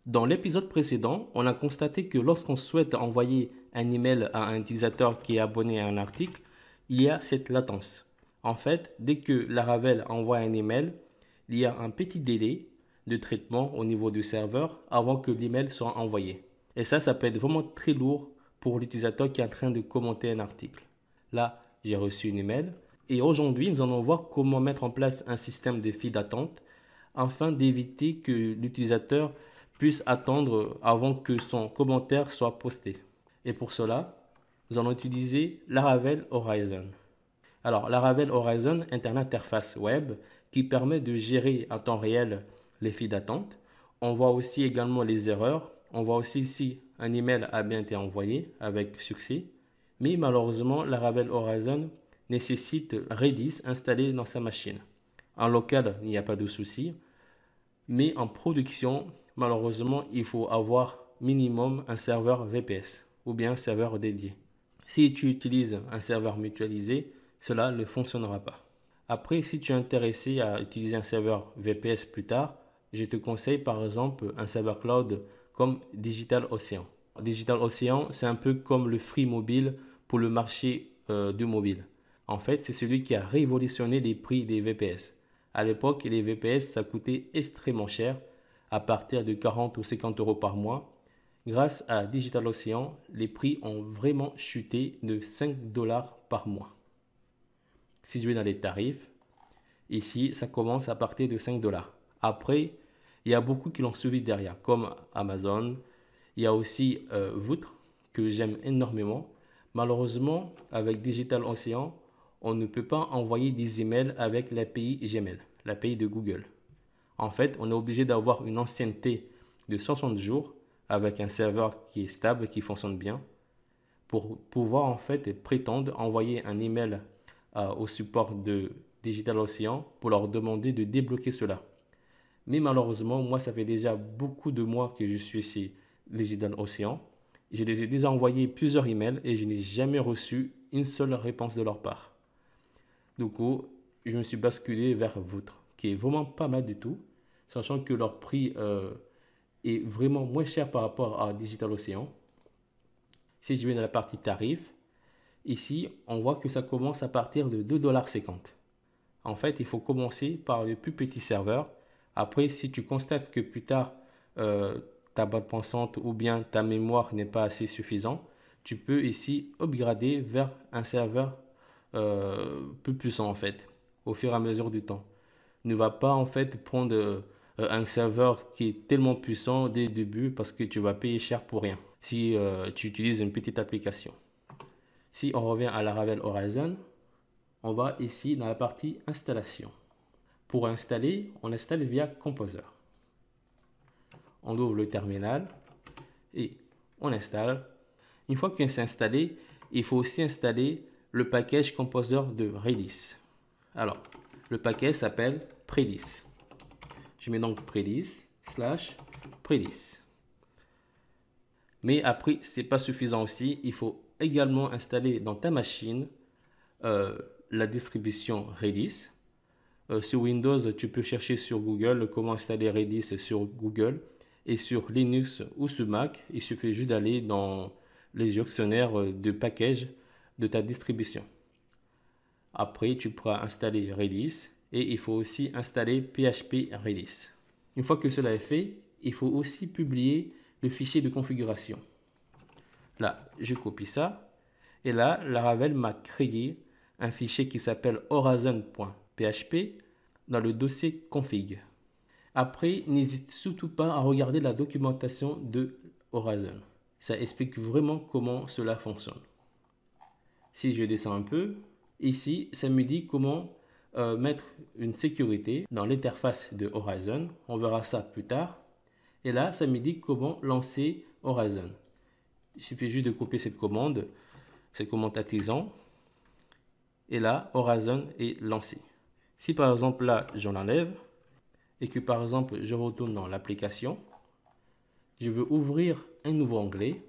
Dans l'épisode précédent, on a constaté que lorsqu'on souhaite envoyer un email à un utilisateur qui est abonné à un article, il y a cette latence. En fait, dès que Laravel envoie un email, il y a un petit délai de traitement au niveau du serveur avant que l'email soit envoyé. Et ça peut être vraiment très lourd pour l'utilisateur qui est en train de commenter un article. Là, j'ai reçu une email et aujourd'hui, nous allons voir comment mettre en place un système de file d'attente afin d'éviter que l'utilisateur puisse attendre avant que son commentaire soit posté. Et pour cela, nous allons utiliser Laravel Horizon. Alors, Laravel Horizon est une interface web qui permet de gérer en temps réel les files d'attente. On voit aussi également les erreurs. On voit aussi si un email a bien été envoyé avec succès. Mais malheureusement, Laravel Horizon nécessite Redis installé dans sa machine. En local, il n'y a pas de souci. Mais en production, malheureusement, il faut avoir minimum un serveur VPS ou bien un serveur dédié. Si tu utilises un serveur mutualisé, cela ne fonctionnera pas. Après, si tu es intéressé à utiliser un serveur VPS plus tard, je te conseille par exemple un serveur cloud comme DigitalOcean. DigitalOcean, c'est un peu comme le Free Mobile pour le marché du mobile. En fait, c'est celui qui a révolutionné les prix des VPS. À l'époque, les VPS, ça coûtait extrêmement cher, à partir de 40 ou 50 euros par mois. Grâce à DigitalOcean, les prix ont vraiment chuté de 5 dollars par mois. Si je vais dans les tarifs, ici, ça commence à partir de 5 dollars. Après, il y a beaucoup qui l'ont suivi derrière, comme Amazon. Il y a aussi Voutre, que j'aime énormément. Malheureusement, avec DigitalOcean, on ne peut pas envoyer des emails avec l'API Gmail, l'API de Google. En fait, on est obligé d'avoir une ancienneté de 60 jours avec un serveur qui est stable, qui fonctionne bien, pour pouvoir en fait prétendre envoyer un email au support de DigitalOcean pour leur demander de débloquer cela. Mais malheureusement, moi, ça fait déjà beaucoup de mois que je suis chez DigitalOcean. Je les ai déjà envoyé plusieurs emails et je n'ai jamais reçu une seule réponse de leur part. Du coup, je me suis basculé vers Voutre, qui est vraiment pas mal du tout, sachant que leur prix est vraiment moins cher par rapport à DigitalOcean. Si je vais dans la partie tarif, ici, on voit que ça commence à partir de 2,50 $. En fait, il faut commencer par le plus petit serveur. Après, si tu constates que plus tard, ta bande passante ou bien ta mémoire n'est pas assez suffisante, tu peux ici upgrader vers un serveur plus puissant en fait, au fur et à mesure du temps. Ne va pas en fait prendre un serveur qui est tellement puissant dès le début parce que tu vas payer cher pour rien si tu utilises une petite application. Si on revient à Laravel Horizon, on va ici dans la partie installation. Pour installer, on installe via Composer. On ouvre le terminal et on installe. Une fois que c'est installé, il faut aussi installer le package Composer de Redis. Alors, le package s'appelle Predis. Je mets donc Predis / Predis. Mais après, ce n'est pas suffisant aussi. Il faut également installer dans ta machine la distribution Redis. Sur Windows, tu peux chercher sur Google comment installer Redis sur Google. Et sur Linux ou sur Mac, il suffit juste d'aller dans les dictionnaires de package de ta distribution. Après, tu pourras installer Redis et il faut aussi installer PHP Redis. Une fois que cela est fait, il faut aussi publier le fichier de configuration. Là, je copie ça et là, Laravel m'a créé un fichier qui s'appelle horizon.php dans le dossier config. Après, n'hésite surtout pas à regarder la documentation de Horizon. Ça explique vraiment comment cela fonctionne. Si je descends un peu, ici, ça me dit comment mettre une sécurité dans l'interface de Horizon. On verra ça plus tard. Et là, ça me dit comment lancer Horizon. Il suffit juste de copier cette commande artisan. Et là, Horizon est lancé. Si par exemple là, je l'enlève et que par exemple, je retourne dans l'application, je veux ouvrir un nouveau onglet.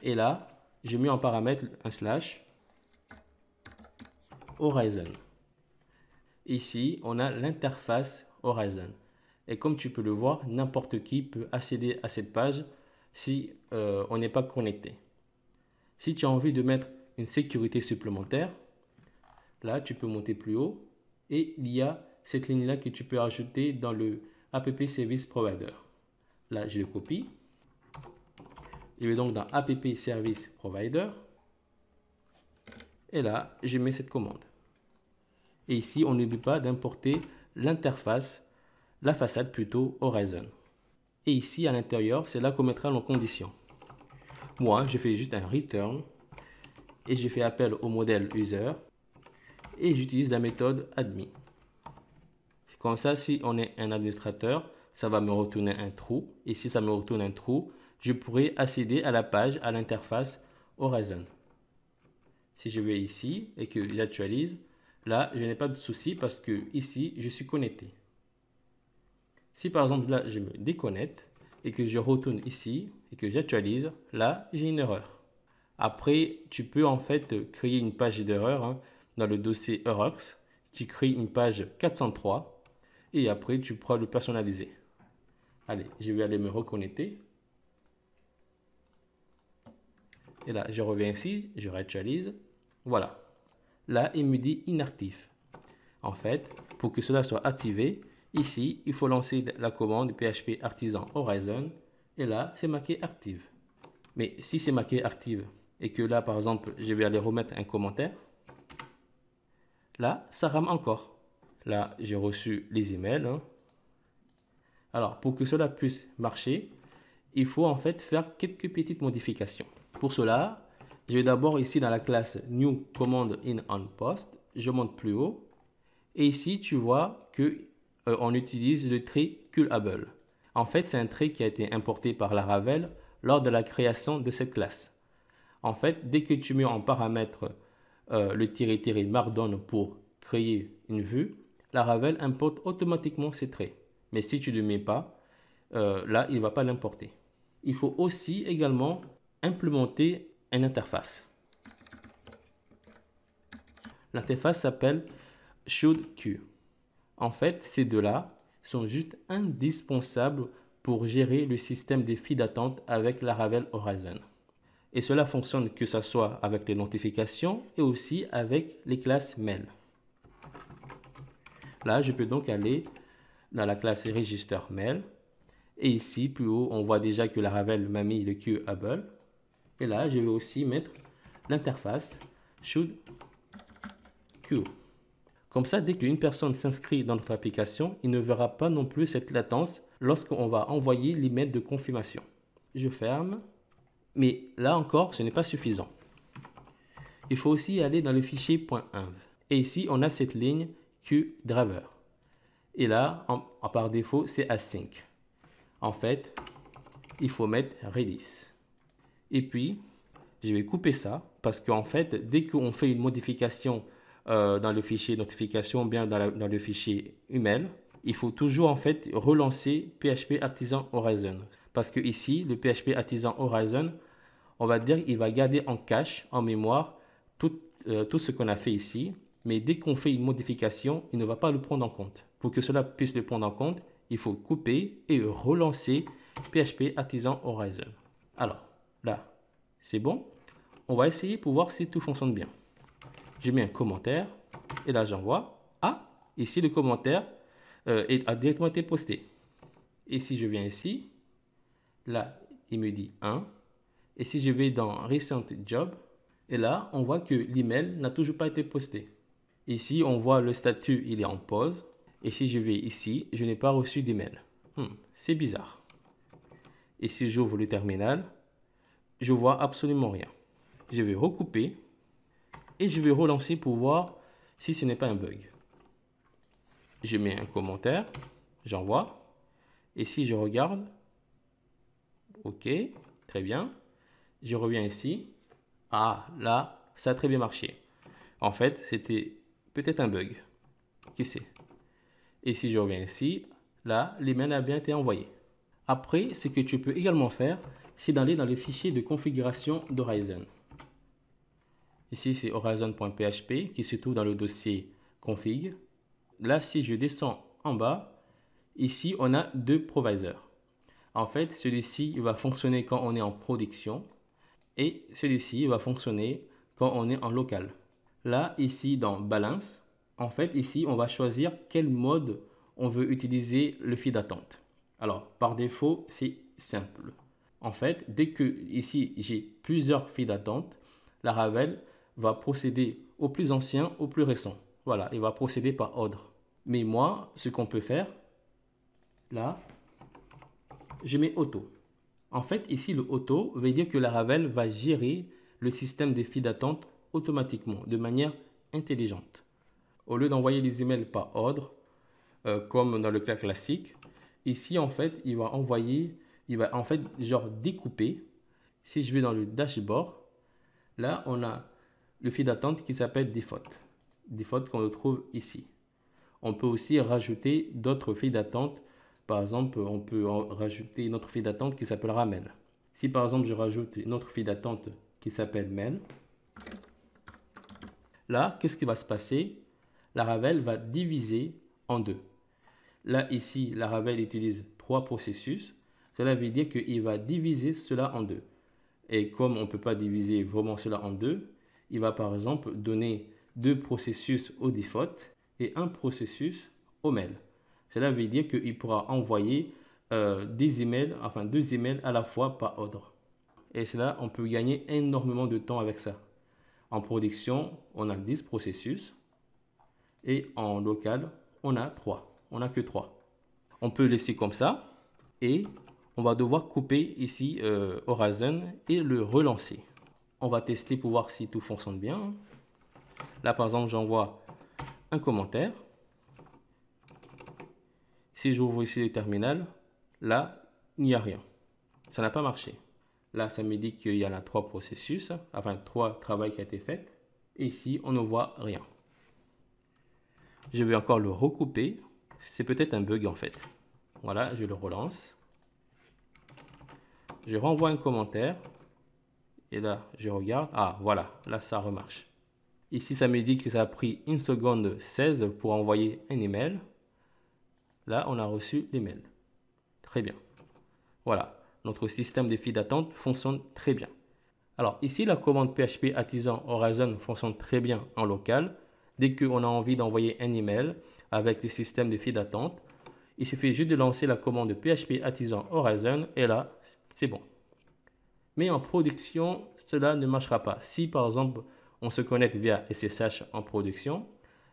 Et là, je mets en paramètre un / Horizon. Ici, on a l'interface Horizon. Et comme tu peux le voir, n'importe qui peut accéder à cette page si on n'est pas connecté. Si tu as envie de mettre une sécurité supplémentaire, là, tu peux monter plus haut et il y a cette ligne-là que tu peux ajouter dans le App Service Provider. Là, je le copie. Je vais donc dans App Service Provider. Et là, je mets cette commande. Et ici, on n'oublie pas d'importer l'interface, la façade plutôt Horizon. Et ici, à l'intérieur, c'est là qu'on mettra nos conditions. Moi, je fais juste un return et je fais appel au modèle user et j'utilise la méthode admin. Comme ça, si on est un administrateur, ça va me retourner un trou. Et si ça me retourne un trou, je pourrai accéder à la page, à l'interface Horizon. Si je vais ici et que j'actualise, là, je n'ai pas de souci parce que ici, je suis connecté. Si par exemple, là, je me déconnecte et que je retourne ici et que j'actualise, là, j'ai une erreur. Après, tu peux en fait créer une page d'erreur dans le dossier Eurox. Tu crées une page 403 et après, tu pourras le personnaliser. Allez, je vais aller me reconnecter. Et là, je reviens ici, je réactualise. Voilà. Là, il me dit inactif. En fait, pour que cela soit activé, ici, il faut lancer la commande PHP Artisan Horizon. Et là, c'est marqué active. Mais si c'est marqué active et que là, par exemple, je vais aller remettre un commentaire, là, ça rame encore. Là, j'ai reçu les emails. Alors, pour que cela puisse marcher, il faut en fait faire quelques petites modifications. Pour cela, je vais d'abord ici dans la classe New Command in on Post, je monte plus haut et ici tu vois que on utilise le trait Callable. En fait, c'est un trait qui a été importé par Laravel lors de la création de cette classe. En fait, dès que tu mets en paramètre le Markdown pour créer une vue, Laravel importe automatiquement ces traits. Mais si tu ne le mets pas, là, il ne va pas l'importer. Il faut aussi également implémenter une interface. L'interface s'appelle ShouldQ. En fait, ces deux-là sont juste indispensables pour gérer le système des files d'attente avec Laravel Horizon. Et cela fonctionne que ce soit avec les notifications et aussi avec les classes mail. Là, je peux donc aller dans la classe Register Mail. Et ici, plus haut, on voit déjà que Laravel m'a mis le Queueable. Et là, je vais aussi mettre l'interface ShouldQ. Comme ça, dès qu'une personne s'inscrit dans notre application, il ne verra pas non plus cette latence lorsqu'on va envoyer l'email de confirmation. Je ferme. Mais là encore, ce n'est pas suffisant. Il faut aussi aller dans le fichier .env. Et ici, on a cette ligne QDriver. Et là, par défaut, c'est async. En fait, il faut mettre Redis. Et puis, je vais couper ça parce qu'en fait, dès qu'on fait une modification dans le fichier notification ou bien dans le fichier email, il faut toujours en fait relancer PHP Artisan Horizon. Parce que ici, le PHP Artisan Horizon, on va dire qu'il va garder en cache, en mémoire, tout ce qu'on a fait ici. Mais dès qu'on fait une modification, il ne va pas le prendre en compte. Pour que cela puisse le prendre en compte, il faut couper et relancer PHP Artisan Horizon. Alors, là, c'est bon. On va essayer pour voir si tout fonctionne bien. Je mets un commentaire et là, j'envoie. Ah, ici, le commentaire a directement été posté. Et si je viens ici, là, il me dit 1. Et si je vais dans Recent Job, et là, on voit que l'email n'a toujours pas été posté. Ici, on voit le statut, il est en pause. Et si je vais ici, je n'ai pas reçu d'email. C'est bizarre. Et si j'ouvre le terminal, je vois absolument rien. Je vais recouper et je vais relancer pour voir si ce n'est pas un bug. Je mets un commentaire, j'envoie. Et si je regarde, ok, très bien. Je reviens ici. Ah, là, ça a très bien marché. En fait, c'était peut-être un bug. Qui sait? Et si je reviens ici, là, l'email a bien été envoyé. Après, ce que tu peux également faire, c'est d'aller dans les fichiers de configuration d'Horizon. Ici, c'est horizon.php qui se trouve dans le dossier config. Là, si je descends en bas, Ici, on a deux provisors. En fait, celui-ci il va fonctionner quand on est en production et celui-ci va fonctionner quand on est en local. Là, ici, dans Balance, en fait, ici, on va choisir quel mode on veut utiliser le fil d'attente. Alors, par défaut, c'est simple. En fait, dès que ici, j'ai plusieurs files d'attente, Laravel va procéder au plus ancien au plus récent. Voilà, il va procéder par ordre. Mais moi, ce qu'on peut faire, là, je mets auto. En fait, ici, le auto veut dire que Laravel va gérer le système des files d'attente automatiquement, de manière intelligente. Au lieu d'envoyer des emails par ordre, comme dans le cas classique, ici, en fait, il va en fait, genre découper. Si je vais dans le dashboard, là, on a le fil d'attente qui s'appelle default. Default qu'on retrouve ici. On peut aussi rajouter d'autres files d'attente. Par exemple, on peut rajouter une autre file d'attente qui s'appellera mail. Si par exemple, je rajoute une autre file d'attente qui s'appelle mail, là, qu'est-ce qui va se passer? Laravel va diviser en deux. Là, ici, Laravel utilise 3 processus. Cela veut dire qu'il va diviser cela en deux. Et comme on ne peut pas diviser vraiment cela en deux, il va par exemple donner 2 processus au default et un processus au mail. Cela veut dire qu'il pourra envoyer des emails, enfin 2 emails à la fois par ordre. Et cela, on peut gagner énormément de temps avec ça. En production, on a 10 processus et en local, on a 3. On n'a que 3. On peut laisser comme ça et on va devoir couper ici Horizon et le relancer. On va tester pour voir si tout fonctionne bien. Là, par exemple, j'envoie un commentaire. Si j'ouvre ici le terminal, là, il n'y a rien. Ça n'a pas marché. Là, ça me dit qu'il y en a 3 processus, enfin 3 travaux qui ont été faits. Et ici, on ne voit rien. Je vais encore le recouper. C'est peut-être un bug en fait. Voilà, je le relance. Je renvoie un commentaire. Et là, je regarde. Ah, voilà, là, ça remarche. Ici, ça me dit que ça a pris 1 seconde 16 pour envoyer un email. Là, on a reçu l'email. Très bien. Voilà, notre système de files d'attente fonctionne très bien. Alors ici, la commande PHP Artisan Horizon fonctionne très bien en local. Dès qu'on a envie d'envoyer un email avec le système de files d'attente, il suffit juste de lancer la commande PHP Artisan Horizon et là, c'est bon. Mais en production, cela ne marchera pas. Si par exemple, on se connecte via SSH en production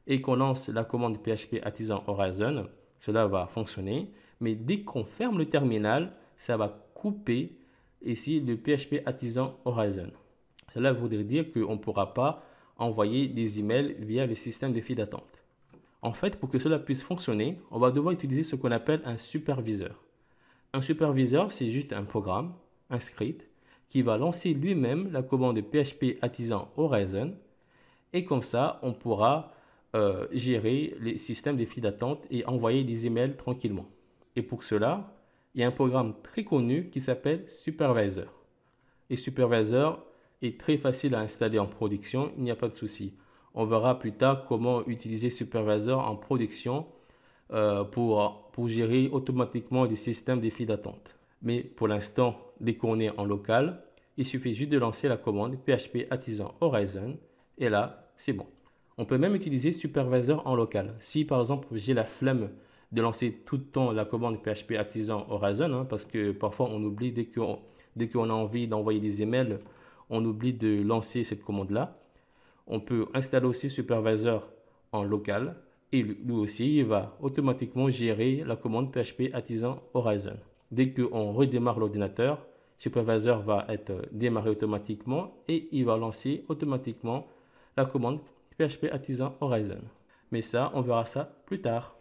et qu'on lance la commande PHP Artisan Horizon, cela va fonctionner. Mais dès qu'on ferme le terminal, ça va couper ici le PHP Artisan Horizon. Cela voudrait dire qu'on ne pourra pas envoyer des emails via le système de files d'attente. En fait, pour que cela puisse fonctionner, on va devoir utiliser ce qu'on appelle un superviseur. Un superviseur, c'est juste un programme, un script, qui va lancer lui-même la commande PHP Artisan Horizon. Et comme ça, on pourra gérer les systèmes de files d'attente et envoyer des emails tranquillement. Et pour cela, il y a un programme très connu qui s'appelle Supervisor. Et Supervisor est très facile à installer en production, il n'y a pas de souci. On verra plus tard comment utiliser Supervisor en production pour gérer automatiquement le système des files d'attente. Mais pour l'instant, dès qu'on est en local, il suffit juste de lancer la commande PHP Artisan Horizon et là, c'est bon. On peut même utiliser Supervisor en local. Si par exemple j'ai la flemme de lancer tout le temps la commande PHP Artisan Horizon, parce que parfois on oublie dès qu'on a envie d'envoyer des emails, on oublie de lancer cette commande-là. On peut installer aussi Supervisor en local et lui aussi, il va automatiquement gérer la commande PHP Artisan Horizon. Dès qu'on redémarre l'ordinateur, Supervisor va être démarré automatiquement et il va lancer automatiquement la commande PHP Artisan Horizon. Mais ça, on verra ça plus tard.